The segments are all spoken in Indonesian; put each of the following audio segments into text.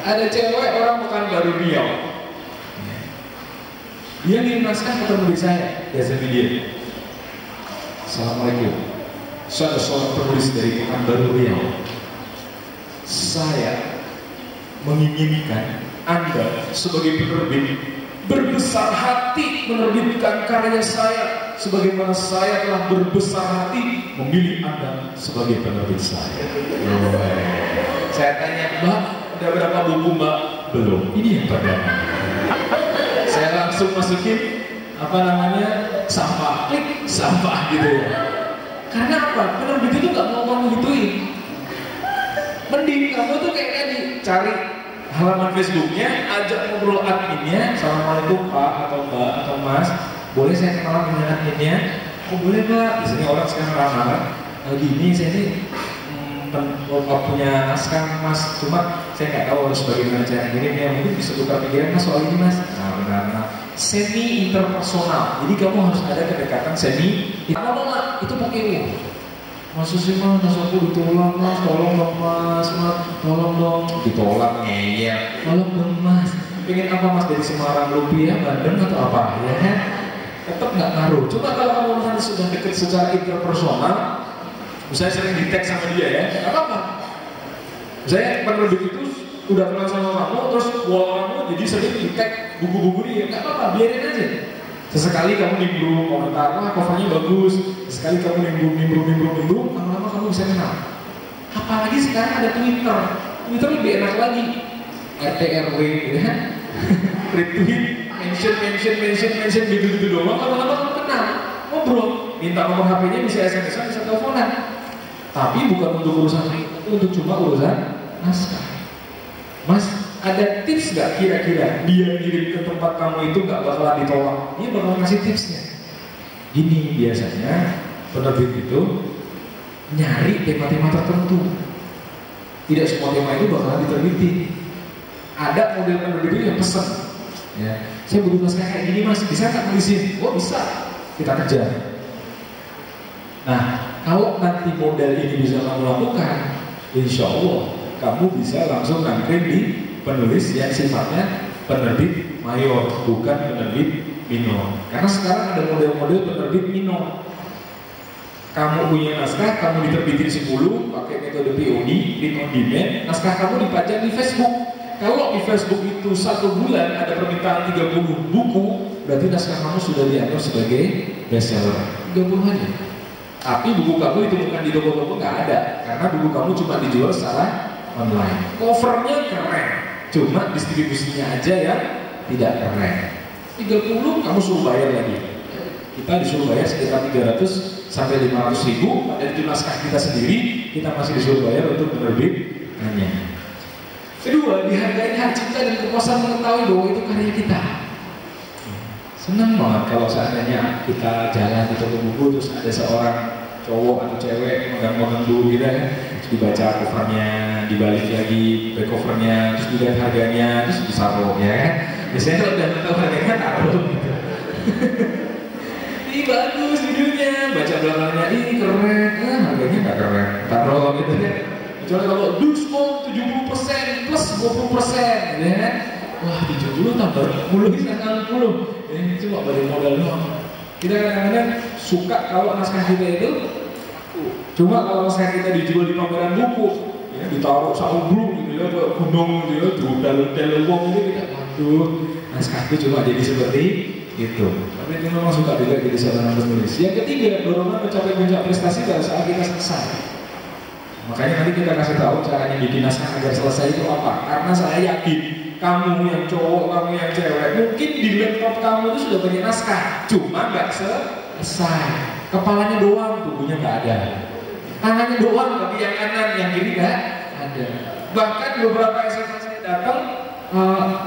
Ada cewek orang Pekanbaru Riau. Dia ngirim naskah ketemu di saya, biasa dia. Assalamualaikum. Saya seorang penulis dari Pekanbaru Riau. Saya menginginkan Anda sebagai penerbit berbesar hati menerbitkan karya saya, sebagaimana saya telah berbesar hati memilih Anda sebagai penerbit saya. Saya tanya, Mbak, udah berapa buku Mbak? Belum. Ini yang pertama. Saya langsung masukin sampah, klik sampah gitu ya. Karena apa? Penerbit itu nggak mau kamu gituin. Mending kamu tuh kayak tadi cari halaman Facebooknya, ajak ngobrol adminnya. Assalamualaikum Pak atau Mbak atau Mas, boleh saya kenalan dengan adminnya? Oh boleh Mbak. Biasanya orang sekarang ramah. Gini saya ini punya naskah Mas, cuma saya nggak tahu harus bagaimana cara ngirimnya. Mungkin bisa tukar pikiran Mas soal ini Mas. Nah benar. Semi interpersonal. Jadi kamu harus ada kedekatan semi. Itu pakai Masa sih Mas, aku ditolak Mas, tolong dong Mas, tolong dong. Ditolak ngeyel. Tolong dong Mas. Pengen apa Mas dari Semarang, Lumpia, Bandung atau apa ya kan? Tetap nggak ngaruh. Coba kalau kamu nanti sudah deket secara interpersonal, misalnya sering di tag sama dia ya, nggak apa-apa. Saya penerbit itu udah kenal sama kamu, terus wall kamu jadi sering di tag buku-buku dia, nggak apa-apa, biarin aja. Sesekali kamu nimbrung komentar, wah covernya bagus. Sekali kamu nimbrung, lama-lama kamu bisa kenal. Apalagi sekarang ada Twitter lebih enak lagi. RT RW ya, retweet, mention gitu doang, lama-lama kamu kenal. Ngobrol, minta nomor HP-nya, bisa SMS-an, bisa teleponan. Tapi bukan untuk urusan itu, untuk cuma urusan naskah. Mas, ada tips gak kira-kira dia ngirim ke tempat kamu itu gak bakalan ditolak? Dia bakal ngasih tipsnya. Ini biasanya penerbit itu nyari tema-tema tertentu. Tidak semua tema itu bakalan diterbitin. Ada model penerbit itu yang pesen, ya, saya butuh naskah kayak gini Mas, bisa nggak nulisin? Oh bisa, kita kejar. Nah, kalau nanti model ini bisa kamu lakukan, insya Allah kamu bisa langsung nangkring di penulis yang sifatnya penerbit mayor, bukan penerbit minor. Karena sekarang ada model-model penerbit minor. Kamu punya naskah, kamu diterbitin 10 pakai metode POD, print on demand, naskah kamu dipajang di Facebook. Kalau di Facebook itu 1 bulan ada permintaan 30 buku, berarti naskah kamu sudah dianggap sebagai bestseller. 30 aja. Tapi buku kamu itu bukan di toko-toko, nggak ada, karena buku kamu cuma dijual secara online. Covernya keren, cuma distribusinya aja yang tidak keren. 30 kamu suruh bayar lagi. Kita disuruh bayar sekitar 300 sampai 500 ribu. Padahal itu naskah kita sendiri, kita masih disuruh bayar untuk penerbitnya. Kedua, dihargai hak cipta dan kepuasan mengetahui bahwa itu karya kita. Senang banget kalau seandainya kita jalan di toko buku terus ada seorang cowok atau cewek megang-megang dulu gitu ya, terus dibaca covernya, dibalik lagi back covernya, terus dilihat harganya, terus ditaruh ya kan. Biasanya kalau udah tahu harganya taruh gitu. Ini bagus videonya, baca belakangnya, ini keren, harganya nggak keren, taruh gitu kan. Kecuali kalau diskon 70% plus 20% ya kan. Wah 70 tambah 10 bisa 60. Ini cuma balik modal doang. Kita kadang-kadang suka kalau naskah kita itu, cuma kalau naskah kita dijual di pameran buku, ya, ditaruh saublu gitu ya, ke gunung gitu ya, dudal uang gitu kita, waduh, naskah itu cuma jadi seperti itu. Tapi itu memang suka juga jadi seorang penulis. Yang ketiga, dorongan mencapai puncak prestasi pada saat kita selesai. Makanya nanti kita kasih tahu caranya bikin naskah agar selesai itu apa. Karena saya yakin kamu yang cowok, kamu yang cewek, mungkin di laptop kamu itu sudah punya naskah, cuma nggak selesai. Kepalanya doang, tubuhnya nggak ada. Tangannya doang, tapi yang kanan, yang kiri nggak ada. Bahkan beberapa SMA saya datang,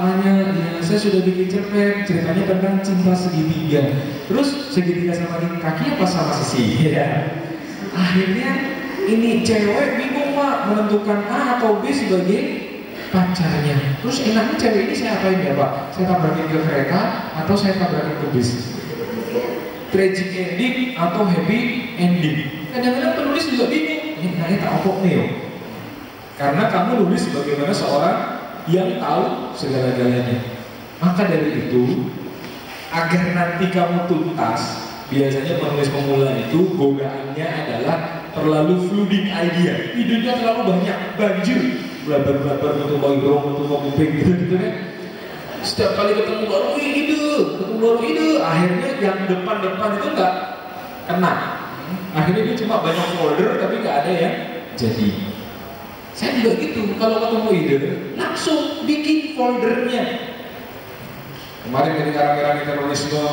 hanya ya, saya sudah bikin cerpen, ceritanya tentang cinta segitiga. Terus segitiga sama kaki apa sama sisi? Ya. Akhirnya ini cewek bingung Pak menentukan A atau B sebagai pacarnya. Terus enaknya cewek ini saya apain ya Pak? Saya tabrakin ke kereta atau saya tabrakin ke bis? Tragic ending atau happy ending? Kadang-kadang penulis juga bingung. Ini enaknya tak opok nih. Karena kamu nulis bagaimana seorang yang tahu segala-galanya. Maka dari itu, agar nanti kamu tuntas, biasanya penulis pemula itu godaannya adalah terlalu flooding idea, idenya terlalu banyak, banjir, blabar-blabar untuk background, untuk kuping gitu kan. Setiap kali ketemu baru ide, akhirnya yang depan-depan itu nggak kena. Akhirnya dia cuma banyak folder tapi nggak ada yang jadi. Saya juga gitu, kalau ketemu ide langsung bikin foldernya. Kemarin ketika rame-rame terorisme,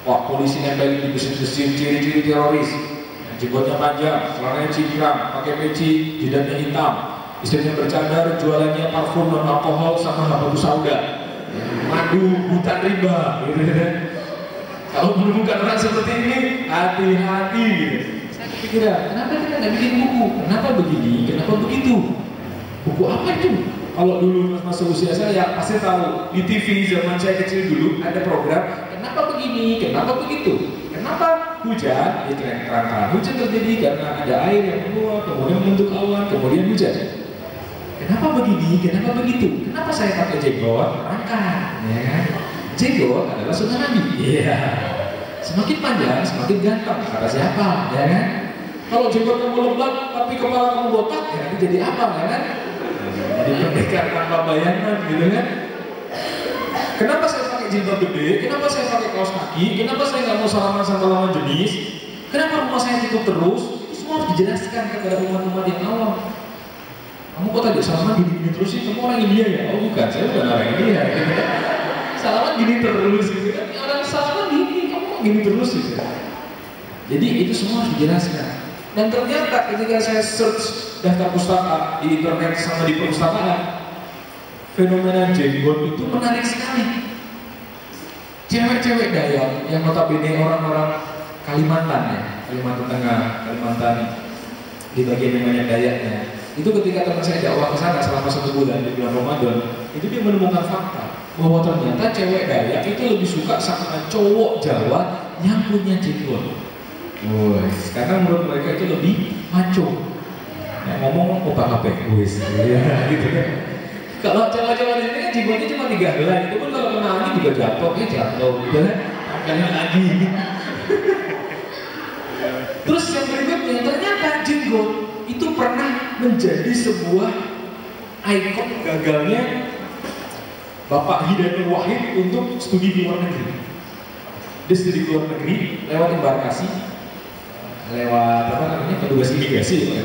wah polisi nempelin di besi-besi ciri-ciri teroris, jenggotnya panjang, celananya cingkrang, pakai peci, jidatnya hitam, istrinya bercadar, jualannya parfum non alkohol sama habatus sauda, madu hutan riba, gitu kan. Kalau menemukan orang seperti ini, hati-hati gitu. Saya kepikiran, kenapa kita nggak bikin buku? Kenapa begini? Kenapa begitu? Buku apa itu? Kalau dulu masuk usia saya pasti tahu, di TV zaman saya kecil dulu ada program kenapa begini, kenapa begitu, kenapa hujan, diterangkan hujan terjadi karena ada air yang keluar, kemudian membentuk awan, kemudian hujan. Kenapa begini, kenapa begitu, kenapa saya pakai jenggot, terangkan, ya kan? Jenggot adalah sunnah Nabi, iya. Semakin panjang, semakin ganteng, kata siapa, ya kan? Kalau jenggot kamu lebat, tapi kepala kamu botak, ya nanti jadi apa, ya kan? Jadi pendekar tanpa bayangan, gitu kan? Kenapa saya pakai jilbab gede? Kenapa saya pakai kaos kaki? Kenapa saya nggak mau salaman sama lawan jenis? Kenapa rumah saya tutup terus? Itu semua harus dijelaskan kepada umat-umat yang awam. Kamu kok tadi salaman gini-gini terus sih? Kamu orang India ya? Oh bukan, saya bukan orang India. Gitu. Salaman gini terus, gitu kan? Orang salaman gini, kamu kok gini terus gitu. Jadi itu semua harus dijelaskan. Dan ternyata ketika saya search daftar pustaka di internet sama di perpustakaan, fenomena jenggot itu menarik sekali. Cewek-cewek Dayak yang notabene orang-orang Kalimantan ya, Kalimantan Tengah, Kalimantan di bagian yang banyak Dayaknya. Itu ketika teman saya dakwah ke sana selama 1 bulan di bulan Ramadan, itu dia menemukan fakta bahwa ternyata cewek Dayak itu lebih suka sama cowok Jawa yang punya jenggot. Karena menurut mereka itu lebih maco. Yang ngomong opah kabeh, wis, ya gitu kan. Kalau cewek-cewek di sini kan jenggotnya cuma 3 helai, itu pun kalau kena angin juga jatuh, jatuh, gitu kan. Angkanya lagi. Terus yang berikutnya, ternyata jenggot itu pernah menjadi sebuah ikon gagalnya Bapak Hidayatul Wahid untuk studi di luar negeri. Dia studi di luar negeri lewat embarkasi, lewat apa namanya, petugas imigrasi,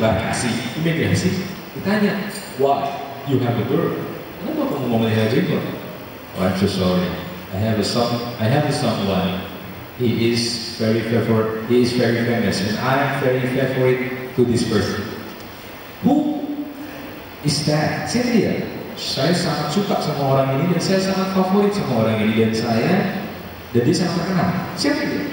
imigrasi. Ditanya, why you have a bird? Kenapa kamu mau melihara jenggot? Oh, I'm so sorry. I have a someone. He is very famous, and I'm very favorite to this person. Who is that? Saya sangat suka sama orang ini dan saya sangat favorit sama orang ini dan dia sangat terkenal. Siapa dia?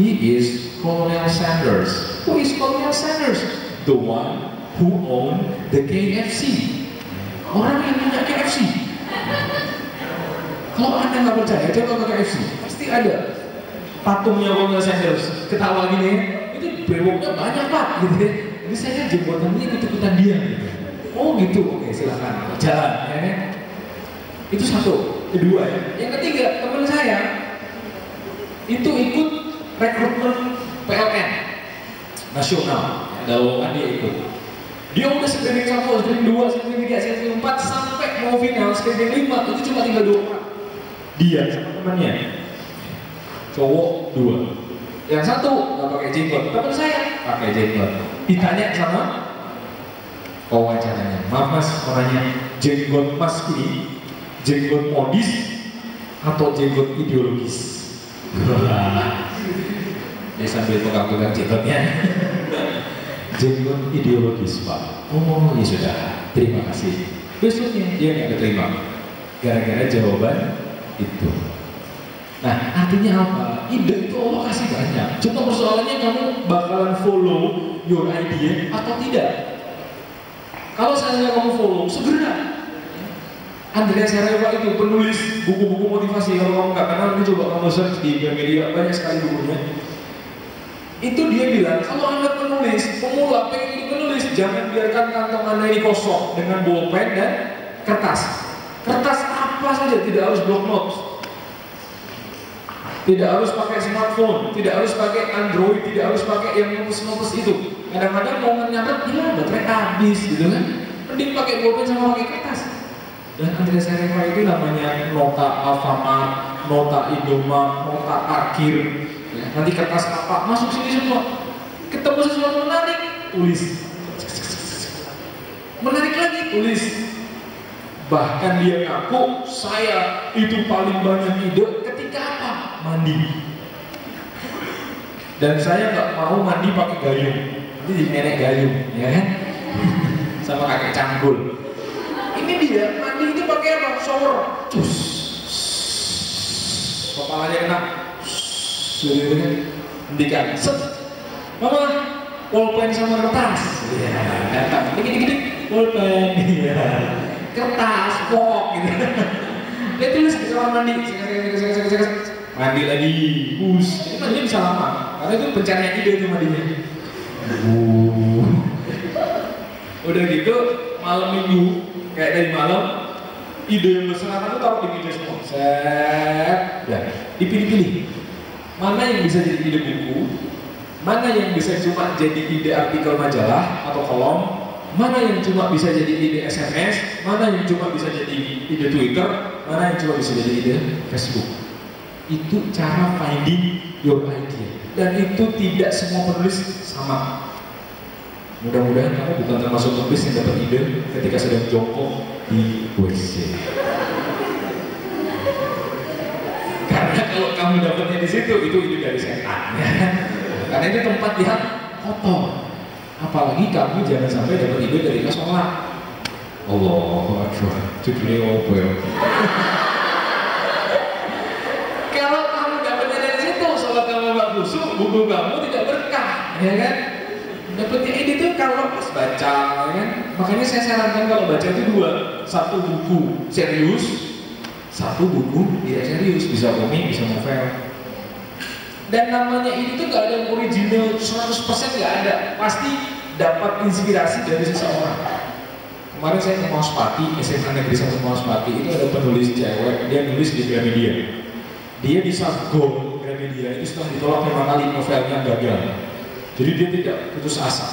He is Colonel Sanders. Who is Colonel Sanders? The one who owned the KFC. Orang yang punya KFC. Kalau Anda nggak percaya, coba ke KFC. Pasti ada patungnya Colonel Sanders. Ketawa gini, itu brewoknya banyak Pak. Gitu ya. Jadi saya jenggotannya ikut-ikutan dia. Gitu. Oh gitu, oke silakan jalan. Ya. Itu satu. Kedua ya. Yang ketiga, teman saya itu ikut rekrutmen PLN nasional. Ada lowongan dia ikut. Dia udah screening 1, screening 2, screening 3, screening 4 sampai mau final screening 5 itu cuma tinggal 2 orang. Dia sama temannya. Cowok 2. Yang satu nggak pakai jenggot, teman saya pakai jenggot. Ditanya sama wawancaranya, maaf mas, orangnya jenggot mas ini jenggot modis atau jenggot ideologis? Dia sambil pegang-pegang jenggotnya. Jenggot ideologis Pak. Oh ya sudah, terima kasih. Besoknya dia nggak keterima gara-gara jawaban itu. Nah artinya apa? Ide itu Allah kasih banyak. Cuma persoalannya kamu bakalan follow your idea atau tidak. Kalau saya kamu follow, segera. Andrea Sereva itu penulis buku-buku motivasi. Kalau kamu nggak kenal, nanti coba kamu search di media, banyak sekali bukunya. Itu dia bilang, kalau Anda penulis, pemula pengen penulis, jangan biarkan kantong Anda ini kosong dengan bolpen dan kertas. Kertas apa saja, tidak harus block notes, tidak harus pakai smartphone, tidak harus pakai Android, tidak harus pakai yang ngopes-ngopes itu. Kadang-kadang mau nyatet, ya baterai habis gitu kan. Mending pakai pulpen sama pakai kertas. Dan Andreas Herrera itu namanya nota Alfamart, nota Indomaret, nota parkir. Ya, nanti kertas apa masuk sini semua. Ketemu sesuatu menarik, tulis. Menarik lagi, tulis. Bahkan dia ngaku, saya itu paling banyak ide ketika apa? Mandi. Dan saya nggak mau mandi pakai gayung, nanti jadi nenek gayung, ya kan? Sama kakek canggul. Ini dia, mandi itu pakai apa? Shower. Cus. Kepalanya kena. Hentikan. Set. Mama, pulpen sama kertas. Ya, datang. Dikit-dikit. Pulpen. Ya. Kertas, pok gitu. Dia tulis di kamar mandi. Mandi lagi. Bus. Ini mandi bisa lama. Karena itu pencarian ide itu mandinya. Udah gitu, malam minggu, kayak dari malam, ide yang berserakan itu taruh di meja semua. Set, udah dipilih-pilih. Mana yang bisa jadi ide buku, mana yang bisa cuma jadi ide artikel majalah atau kolom, mana yang cuma bisa jadi ide SMS, mana yang cuma bisa jadi ide Twitter, mana yang cuma bisa jadi ide Facebook. Itu cara finding your idea. Dan itu tidak semua penulis sama. Mudah-mudahan kamu bukan termasuk penulis yang dapat ide ketika sedang jongkok di WC. Karena kalau kamu dapatnya di situ, itu ide dari setan. Karena itu tempat yang kotor. Apalagi kamu jangan sampai dapat ide dari sholat. Allahu Akbar. Judulnya apa ya? Kalau kamu dapatnya dari situ, sholat kamu nggak khusyuk, buku kamu tidak berkah, ya kan? Dapatnya ide itu kalau pas baca, ya kan? Makanya saya sarankan kalau baca itu dua, satu buku serius, satu buku tidak serius, bisa komik, bisa novel. Dan namanya ini tuh gak ada yang original 100% gak ada, pasti dapat inspirasi dari seseorang. Kemarin saya ke Mauspati, SMA Negeri 1 Mauspati, itu ada penulis cewek, dia nulis di Gramedia. Dia bisa goal Gramedia, itu setelah ditolak 5 kali novelnya gagal. Jadi dia tidak putus asa.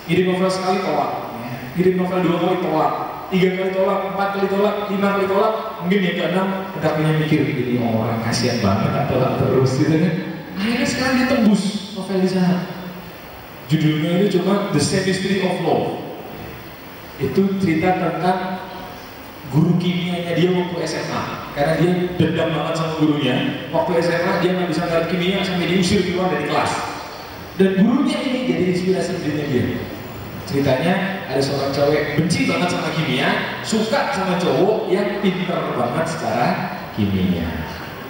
Ngirim novel sekali tolak, ngirim novel 2 kali tolak, 3 kali tolak, 4 kali tolak, 5 kali tolak, mungkin yang ke-6 udah mikir ini orang kasihan banget tolak terus gitu kan. Akhirnya sekarang dia tembus novel di sana. Judulnya itu cuma The Chemistry of Love. Itu cerita tentang guru kimianya dia waktu SMA. Karena dia dendam banget sama gurunya. Waktu SMA dia nggak bisa ngeliat kimia sampai diusir keluar dari kelas. Dan gurunya ini jadi inspirasi dirinya dia. Ceritanya ada seorang cewek benci banget sama kimia, suka sama cowok yang pintar banget secara kimia.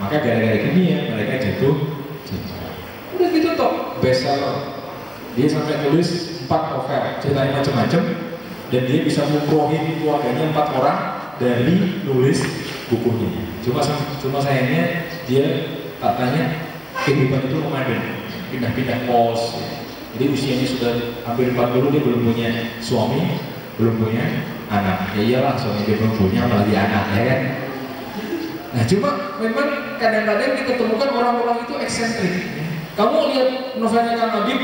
Maka gara-gara kimia mereka jatuh cinta. Udah gitu toh, bestseller. Dia sampai tulis 4 novel, ceritanya macam-macam, dan dia bisa mengumrohin keluarganya 4 orang dari nulis bukunya. Cuma sayangnya dia katanya kehidupan itu nomaden, pindah-pindah kos. Jadi usianya sudah hampir 40, dia belum punya suami, belum punya anak. Ya iyalah, suami dia belum punya, apalagi anak, ya kan? Nah cuma memang kadang-kadang kita temukan orang-orang itu eksentrik. Kamu lihat novelnya Kang Habib,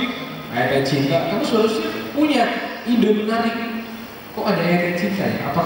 Ayat Cinta, kamu seharusnya punya ide menarik. Kok ada ayat cinta ya? Apakah